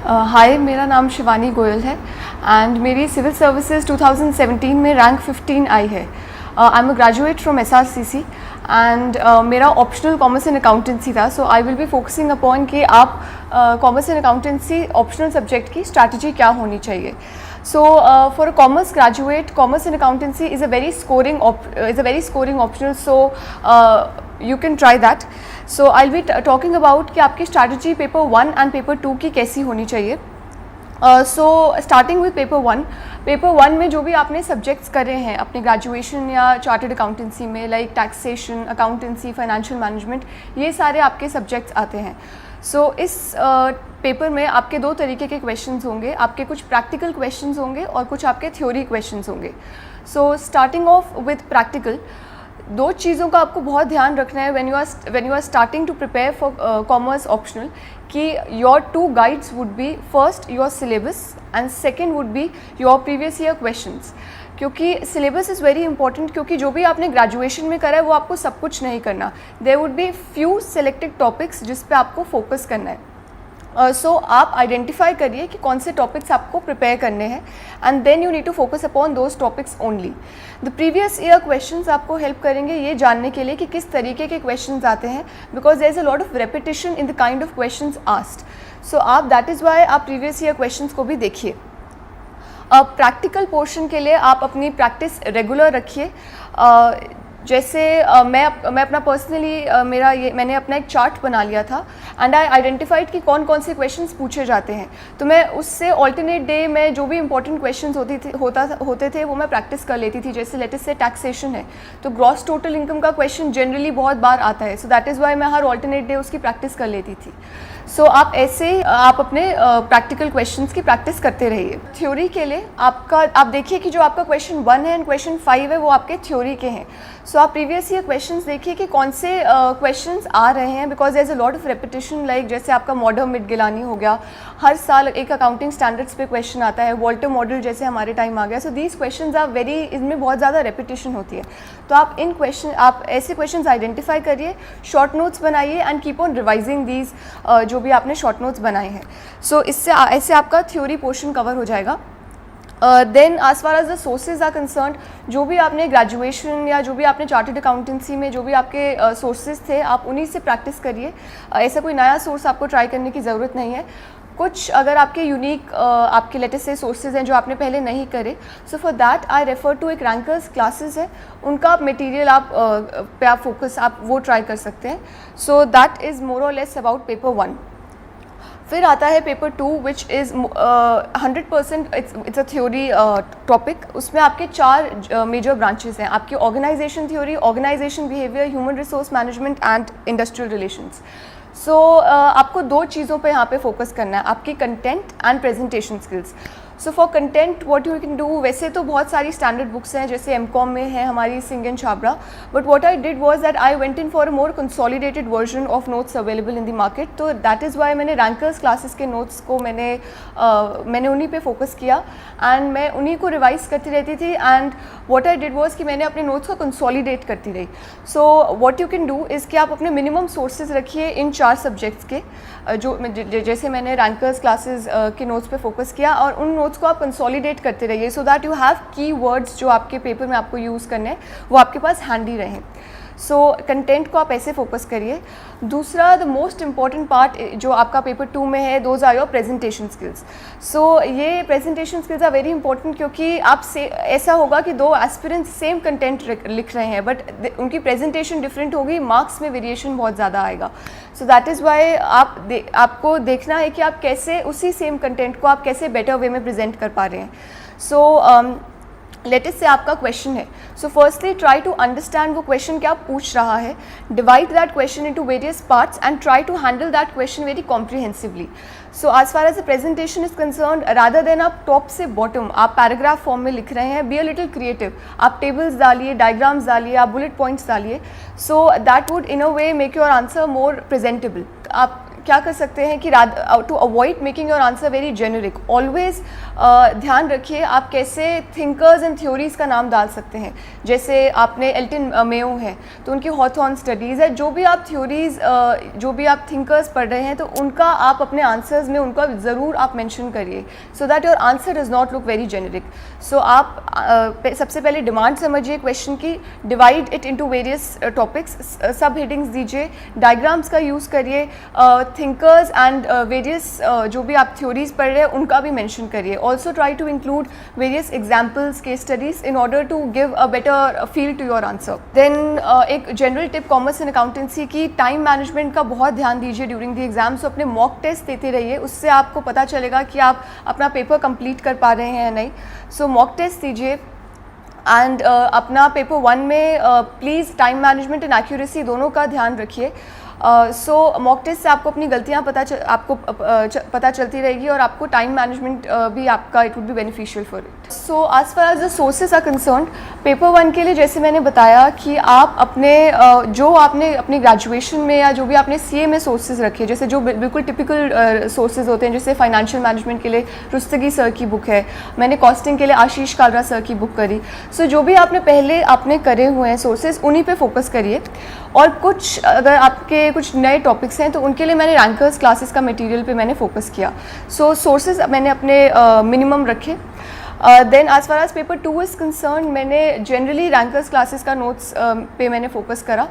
हाय, मेरा नाम शिवानी गोयल है एंड मेरी सिविल सर्विसेज 2017 में रैंक 15 आई है। I am a graduate from SRCC and मेरा ऑप्शनल कॉमर्स एंड अकाउंटेंसी था। So I will be focussing upon कि आप commerce and accountancy optional subject की स्ट्रैटेजी क्या होनी चाहिए। So for a commerce graduate, commerce and accountancy is a very scoring optional. So you can try that. So I'll be talking about कि आपकी strategy paper 1 and paper 2 की कैसी होनी चाहिए। So starting with paper 1 में जो भी आपने सब्जेक्ट्स करे हैं अपने ग्रेजुएशन या चार्टर्ड अकाउंटेंसी में, like taxation, accountancy, financial management, ये सारे आपके सब्जेक्ट्स आते हैं। सो इस पेपर में आपके दो तरीके के क्वेश्चंस होंगे, आपके कुछ प्रैक्टिकल क्वेश्चंस होंगे और कुछ आपके थ्योरी क्वेश्चंस होंगे। So starting off with practical, दो चीज़ों का आपको बहुत ध्यान रखना है when you are starting to prepare for commerce optional कि your two guides would be first your syllabus and second would be your previous year questions. क्योंकि सिलेबस इज़ वेरी इंपॉर्टेंट, क्योंकि जो भी आपने ग्रेजुएशन में करा है वो आपको सब कुछ नहीं करना। There would be few selected topics जिस पे आपको फोकस करना है। सो आप आइडेंटिफाई करिए कि कौन से टॉपिक्स आपको प्रिपेयर करने हैं and then you need to focus upon those topics only. The previous year questions आपको हेल्प करेंगे ये जानने के लिए कि किस तरीके के क्वेश्चंस आते हैं, because there is a lot of repetition in the kind of questions asked. So आप दैट इज़ वाई आप प्रीवियस ईयर क्वेश्चंस को भी देखिए। प्रैक्टिकल पोर्शन के लिए आप अपनी प्रैक्टिस रेगुलर रखिए। जैसे मैं अपना पर्सनली मैंने अपना एक चार्ट बना लिया था एंड आई आइडेंटिफाइड कि कौन कौन से क्वेश्चंस पूछे जाते हैं। तो मैं उससे ऑल्टरनेट डे में जो भी इंपॉर्टेंट क्वेश्चंस होते थे वो मैं प्रैक्टिस कर लेती थी। जैसे लेट अस से टैक्सेशन है तो ग्रॉस टोटल इनकम का क्वेश्चन जनरली बहुत बार आता है। सो दैट इज़ वाई मैं हर ऑल्टरनेट डे उसकी प्रैक्टिस कर लेती थी। सो आप ऐसे आप अपने प्रैक्टिकल क्वेश्चंस की प्रैक्टिस करते रहिए। थ्योरी के लिए आप देखिए कि जो आपका क्वेश्चन 1 है एंड क्वेश्चन 5 है वो आपके थ्योरी के हैं। सो आप प्रीवियस ईयर क्वेश्चंस देखिए कि कौन से क्वेश्चंस आ रहे हैं, because there is a lot of repetition. Like जैसे आपका मॉडर्न मिड गिलानी हो गया, हर साल एक अकाउंटिंग स्टैंडर्ड्स पे क्वेश्चन आता है, वॉल्टर मॉडल जैसे हमारे टाइम आ गया। So these questions are very, इनमें बहुत ज़्यादा रेपिटेशन होती है। तो आप ऐसे क्वेश्चंस आइडेंटिफाई करिए, शॉर्ट नोट्स बनाइए and keep on revising these जो भी आपने शॉर्ट नोट्स बनाए हैं। सो ऐसे आपका थ्योरी पोर्शन कवर हो जाएगा। Then as far as the sources are concerned, जो भी आपने ग्रेजुएशन या जो भी आपने चार्टर्ड अकाउंटेंसी में जो भी आपके सोर्सेज थे आप उन्हीं से प्रैक्टिस करिए। ऐसा कोई नया सोर्स आपको ट्राई करने की ज़रूरत नहीं है। कुछ अगर आपके यूनिक आपके लेटेस्ट से सोर्सेज हैं जो आपने पहले नहीं करे, so for that I refer to एक रैंकर्स क्लासेस है, उनका आप मटेरियल पे आप फोकस आप वो ट्राई कर सकते हैं। सो दैट इज़ मोर और लेस अबाउट पेपर 1। फिर आता है paper 2 which is 100% it's a theory topic. उसमें आपके 4 मेजर ब्रांचेस हैं, आपकी organisation theory, organisation behaviour, human resource management and industrial relations. So आपको दो चीज़ों पे यहाँ पे फोकस करना है, आपकी content and presentation skills. So for content what you can do, वैसे तो बहुत सारी स्टैंडर्ड बुक्स हैं, जैसे MCOM में है हमारी Singh and Chhabra, but what I did was that I went in for a more consolidated version of notes available in the market. तो दैट इज़ वाई मैंने रैंकर्स क्लासेस के नोट्स को मैंने उन्हीं पे फोकस किया एंड मैं उन्हीं को रिवाइज करती रहती थी and what I did was कि मैंने अपने नोट्स को कंसोलिडेट करती रही। So what you can do is कि आप अपने मिनिमम सोर्सेज रखिए इन 4 सब्जेक्ट्स के, जैसे मैंने रैंकर्स क्लासेस के नोट्स पे फोकस किया, और उन नोट्स को आप कंसोलिडेट करते रहिए सो दैट यू हैव की वर्ड्स जो आपके पेपर में आपको यूज़ करने हैं वो आपके पास हैंडी रहें। सो कंटेंट को आप ऐसे फोकस करिए। दूसरा, द मोस्ट इम्पॉर्टेंट पार्ट जो आपका पेपर 2 में है, those are your presentation skills. So ये presentation skills are very important, क्योंकि ऐसा होगा कि 2 एस्पिरेंट्स सेम कंटेंट लिख रहे हैं बट उनकी प्रेजेंटेशन डिफरेंट होगी, मार्क्स में वेरिएशन बहुत ज़्यादा आएगा। सो दैट इज़ वाई आपको देखना है कि आप कैसे उसी सेम कंटेंट को आप कैसे बेटर वे में प्रेजेंट कर पा रहे हैं। सो लेटेस्ट से आपका क्वेश्चन है, so firstly try to understand वो क्वेश्चन क्या पूछ रहा है, divide that question into various parts and try to handle that question very comprehensively. So as far as the presentation is concerned, rather than आप top से bottom आप paragraph form में लिख रहे हैं, बी अ लिटिल क्रिएटिव। आप tables डालिए, diagrams डालिए, आप बुलेट पॉइंट्स डालिए, so that would in a way make your answer more presentable. आप क्या कर सकते हैं कि to avoid making your answer very generic, always ध्यान रखिए आप कैसे थिंकर्स एंड थ्योरीज का नाम डाल सकते हैं। जैसे आपने एल्टन मेयो है तो उनकी हॉथॉर्न स्टडीज़ है, जो भी आप थ्योरीज जो भी आप थिंकर्स पढ़ रहे हैं तो उनका आप अपने आंसर्स में उनका ज़रूर आप मेंशन करिए, so that your answer does not look very generic. So आप सबसे पहले डिमांड समझिए क्वेश्चन की, divide it into various topics, sub headings दीजिए, डायग्राम्स का यूज़ करिए, थिंकर्स एंड वेरियस जो भी आप थ्योरीज पढ़ रहे हैं उनका भी मेंशन करिए। Also try to include various examples, case studies in order to give a better feel to your answer. Then एक general tip commerce and accountancy की, टाइम मैनेजमेंट का बहुत ध्यान दीजिए ड्यूरिंग द एग्जाम। सो अपने मॉक टेस्ट देते रहिए, उससे आपको पता चलेगा कि आप अपना पेपर कंप्लीट कर पा रहे हैं या नहीं। सो मॉक टेस्ट दीजिए एंड अपना पेपर 1 में please time management and accuracy दोनों का ध्यान रखिए। सो मॉक टेस्ट से आपको अपनी गलतियाँ आपको पता चलती रहेगी और आपको टाइम मैनेजमेंट भी आपका it would be beneficial for it. So as far as the sources are concern, paper 1 के लिए जैसे मैंने बताया कि आप अपने जो आपने अपनी ग्रेजुएशन में या जो भी आपने सीए में सोर्सेज रखे, जैसे जो बिल्कुल टिपिकल सोर्सेज होते हैं, जैसे फाइनेंशियल मैनेजमेंट के लिए रुस्तगी सर की बुक है, मैंने कॉस्टिंग के लिए आशीष कालरा सर की बुक करी। सो जो भी आपने करे हुए हैं सोर्सेज, उन्हीं पे फोकस करिए। और कुछ अगर आपके कुछ नए टॉपिक्स हैं तो उनके लिए मैंने रैंकर्स क्लासेस का मटेरियल पे मैंने फोकस किया। सो सोर्सेज मैंने अपने मिनिमम रखे। Then as far as paper 2 is concern, मैंने जनरली रैंकर्स क्लासेस का नोट्स पे मैंने फोकस करा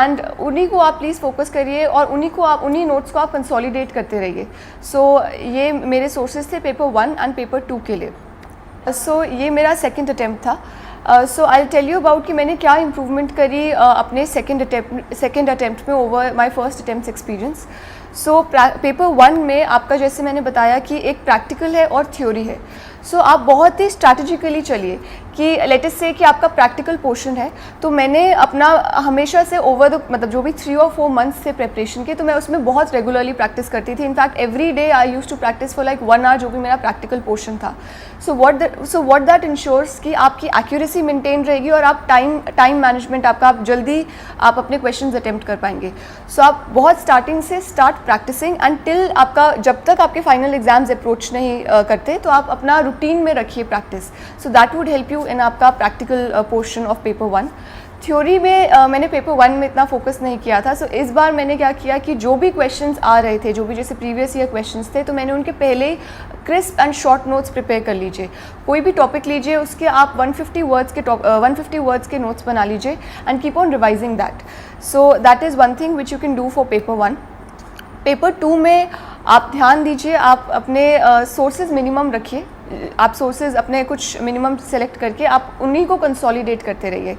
एंड उन्हीं को आप प्लीज़ फोकस करिए और उन्हीं नोट्स को आप कंसोलिडेट करते रहिए। सो ये मेरे सोर्सेज थे पेपर 1 एंड पेपर 2 के लिए। सो ये मेरा सेकेंड अटैम्प्ट था। So I tell you about कि मैंने क्या इम्प्रूवमेंट करी अपने सेकेंड अटैम्प्ट में over my first attempt experience. So paper 1 में आपका जैसे मैंने बताया कि एक प्रैक्टिकल है और थ्योरी है। सो आप बहुत ही स्ट्रैटेजिकली चलिए कि लेट अस से कि आपका प्रैक्टिकल पोर्शन है, तो मैंने अपना हमेशा से ओवर द मतलब जो भी 3 और 4 मंथ्स थे प्रिपरेशन के, तो मैं उसमें बहुत रेगुलरली प्रैक्टिस करती थी। In fact every day I use to practice for like 1 hour, जो भी मेरा प्रैक्टिकल पोर्शन था। सो व्हाट दैट इंश्योर्स कि आपकी एक्यूरेसी मेंटेन रहेगी और आप टाइम मैनेजमेंट आप जल्दी आप अपने क्वेश्चंस अटेम्प्ट कर पाएंगे। सो आप बहुत स्टार्टिंग से स्टार्ट प्रैक्टिसिंग एंटिल आपका जब तक आपके फाइनल एग्जाम्स अप्रोच नहीं करते, तो आप अपना रूटीन में रखिए practice. So that would help you in आपका practical portion of paper 1। Theory में मैंने पेपर 1 में इतना फोकस नहीं किया था। सो इस बार मैंने क्या किया कि जो भी क्वेश्चंस आ रहे थे, जो भी जैसे प्रीवियस ईयर क्वेश्चंस थे, तो मैंने उनके पहले ही crisp and short notes prepare कर लीजिए। कोई भी टॉपिक लीजिए, उसके आप 150 वर्ड्स के नोट्स बना लीजिए and keep on revising that. So that is one thing which you can do for paper 1। Paper 2 में आप ध्यान दीजिए, आप अपने सोर्सेज मिनिमम रखिए। आप सोर्सेज अपने कुछ मिनिमम सेलेक्ट करके आप उन्हीं को कंसोलिडेट करते रहिए।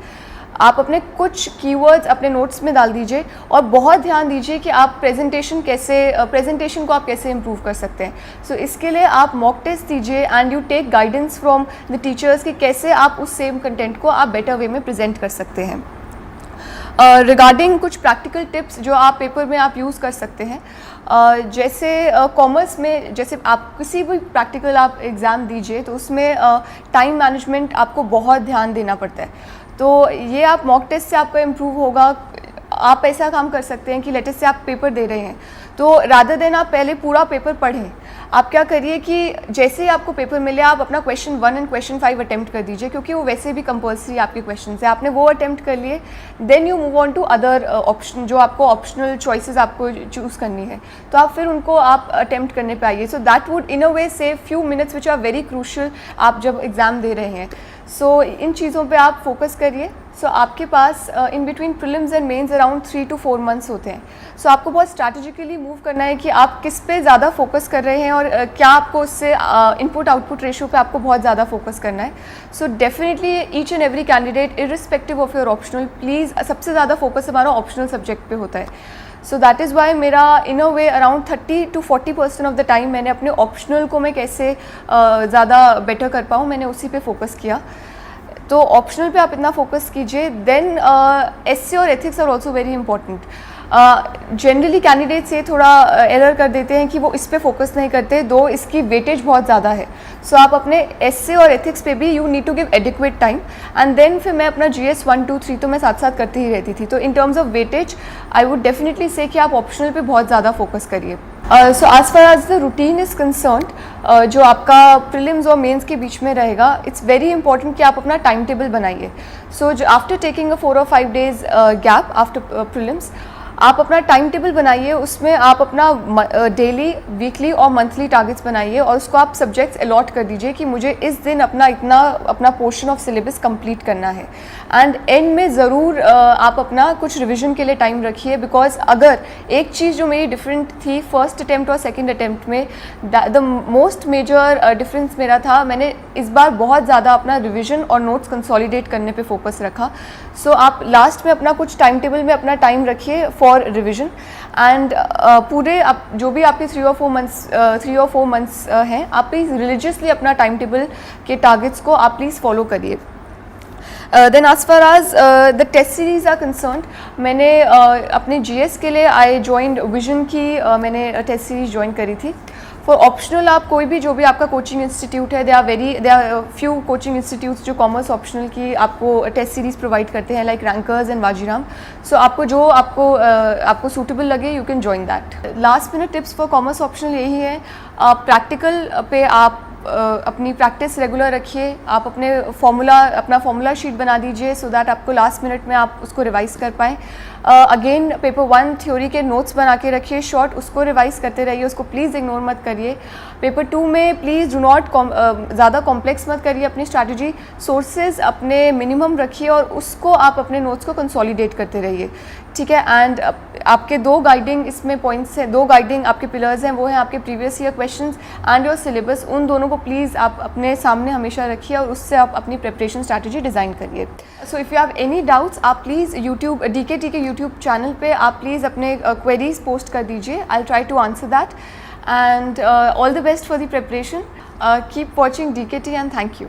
आप अपने कुछ कीवर्ड्स अपने नोट्स में डाल दीजिए और बहुत ध्यान दीजिए कि आप प्रेजेंटेशन को आप कैसे इम्प्रूव कर सकते हैं। सो इसके लिए आप मॉक टेस्ट दीजिए and you take guidance from the teachers कि कैसे आप उस सेम कंटेंट को आप बेटर वे में प्रेजेंट कर सकते हैं। रिगार्डिंग कुछ प्रैक्टिकल टिप्स जो आप पेपर में आप यूज़ कर सकते हैं, जैसे कॉमर्स में जैसे आप किसी भी प्रैक्टिकल आप एग्ज़ाम दीजिए तो उसमें टाइम मैनेजमेंट आपको बहुत ध्यान देना पड़ता है। तो ये आप मॉक टेस्ट से आपका इम्प्रूव होगा। आप ऐसा काम कर सकते हैं कि लेटेस्ट से आप पेपर दे रहे हैं तो रादर देन आप पहले पूरा पेपर पढ़ें, आप क्या करिए कि जैसे ही आपको पेपर मिले आप अपना क्वेश्चन 1 एंड क्वेश्चन 5 अटेम्प्ट कर दीजिए, क्योंकि वो वैसे भी कंपल्सरी आपके क्वेश्चन है। आपने वो अटेम्प्ट कर लिए, then you move on to other option, जो आपको ऑप्शनल चॉइसेस आपको चूज़ करनी है, तो आप फिर उनको आप अटेम्प्ट करने पे आइए। So that would in a way save few minutes which are very crucial आप जब एग्ज़ाम दे रहे हैं। सो इन चीज़ों पे आप फोकस करिए। सो आपके पास in between prelims and mains around 3 to 4 months होते हैं। सो आपको बहुत स्ट्रैटेजिकली मूव करना है कि आप किस पे ज़्यादा फोकस कर रहे हैं और क्या आपको उससे इनपुट आउटपुट रेशियो पे आपको बहुत ज़्यादा फोकस करना है। So definitely each and every candidate irrespective of your optional, please सबसे ज़्यादा फोकस हमारा ऑप्शनल सब्जेक्ट पे होता है। सो दैट इज़ वाई मेरा in a way around 30 to 40% of the time मैंने अपने ऑप्शनल को मैं कैसे ज़्यादा बेटर कर पाऊँ, मैंने उसी पे फोकस किया। तो ऑप्शनल पे आप इतना फोकस कीजिए। देन एसए और ethics are also very important. Generally candidates ये थोड़ा एरर कर देते हैं कि वो इस पे फोकस नहीं करते, दो इसकी वेटेज बहुत ज़्यादा है। सो आप अपने एसए और एथिक्स पे भी you need to give adequate time, and then फिर मैं अपना GS 1, 2, 3 तो मैं साथ साथ करती ही रहती थी। तो in terms of weightage I would definitely say कि आप ऑप्शनल पे बहुत ज़्यादा फोकस करिए। So as far as the routine is concerned, जो आपका प्रीलिम्स और मेंस के बीच में रहेगा, इट्स वेरी इंपॉर्टेंट कि आप अपना टाइम टेबल बनाइए। सो जो after taking a 4 or 5 days gap after prelims, आप अपना टाइम टेबल बनाइए, उसमें आप अपना डेली, वीकली और मंथली टारगेट्स बनाइए और उसको आप सब्जेक्ट्स अलॉट कर दीजिए कि मुझे इस दिन अपना पोर्शन ऑफ सिलेबस कंप्लीट करना है। एंड एंड में ज़रूर आप अपना कुछ रिवीजन के लिए टाइम रखिए, बिकॉज अगर एक चीज़ जो मेरी डिफरेंट थी फर्स्ट अटैम्प्ट और सेकंड अटैम्प्ट में, द मोस्ट मेजर डिफरेंस मेरा था, मैंने इस बार बहुत ज़्यादा अपना रिवीजन और नोट्स कंसोलिडेट करने पे फोकस रखा। सो आप लास्ट में अपना कुछ टाइम टेबल में अपना टाइम रखिए फॉर रिवीजन, एंड पूरे आप जो भी आपके 3 or 4 months हैं, आप प्लीज़ रिलीजियसली अपना टाइम टेबल के टारगेट्स को आप प्लीज़ फॉलो करिए। Then as far as the test series are concerned, मैंने अपने GS के लिए आई ज्वाइंड विजन की मैंने टेस्ट सीरीज़ ज्वाइन करी थी। फॉर ऑप्शनल आप कोई भी जो भी आपका कोचिंग इंस्टीट्यूट है, there are few coaching institutes जो कॉमर्स ऑप्शनल की आपको टेस्ट सीरीज़ प्रोवाइड करते हैं, like Rankers and Vajiram. So आपको सूटेबल लगे, you can join that. Last minute tips for commerce optional यही है, प्रैक्टिकल पे आप अपनी प्रैक्टिस रेगुलर रखिए, आप अपना फॉर्मूला शीट बना दीजिए सो दैट आपको लास्ट मिनट में आप उसको रिवाइज़ कर पाएँ। अगेन पेपर 1 थ्योरी के नोट्स बना के रखिए शॉर्ट, उसको रिवाइज़ करते रहिए, उसको प्लीज़ इग्नोर मत करिए। पेपर 2 में प्लीज़ डू नॉट ज़्यादा कॉम्प्लेक्स मत करिए, अपनी स्ट्रैटेजी सोर्सेज अपने मिनिमम रखिए और उसको आप अपने नोट्स को कंसोलिडेट करते रहिए, ठीक है। एंड आपके 2 गाइडिंग इसमें पॉइंट्स हैं, 2 गाइडिंग आपके पिलर्स हैं, वो हैं आपके previous year questions and your syllabus. उन दोनों को प्लीज़ आप अपने सामने हमेशा रखिए और उससे आप अपनी प्रिपरेशन स्ट्रैटेजी डिज़ाइन करिए। So if you have any doubts, आप प्लीज़ यूट्यूब DKT के यूट्यूब चैनल पे आप प्लीज़ अपने क्वेरीज पोस्ट कर दीजिए, I try to answer that, and all the best for the preparation. Keep watching DKT and thank you.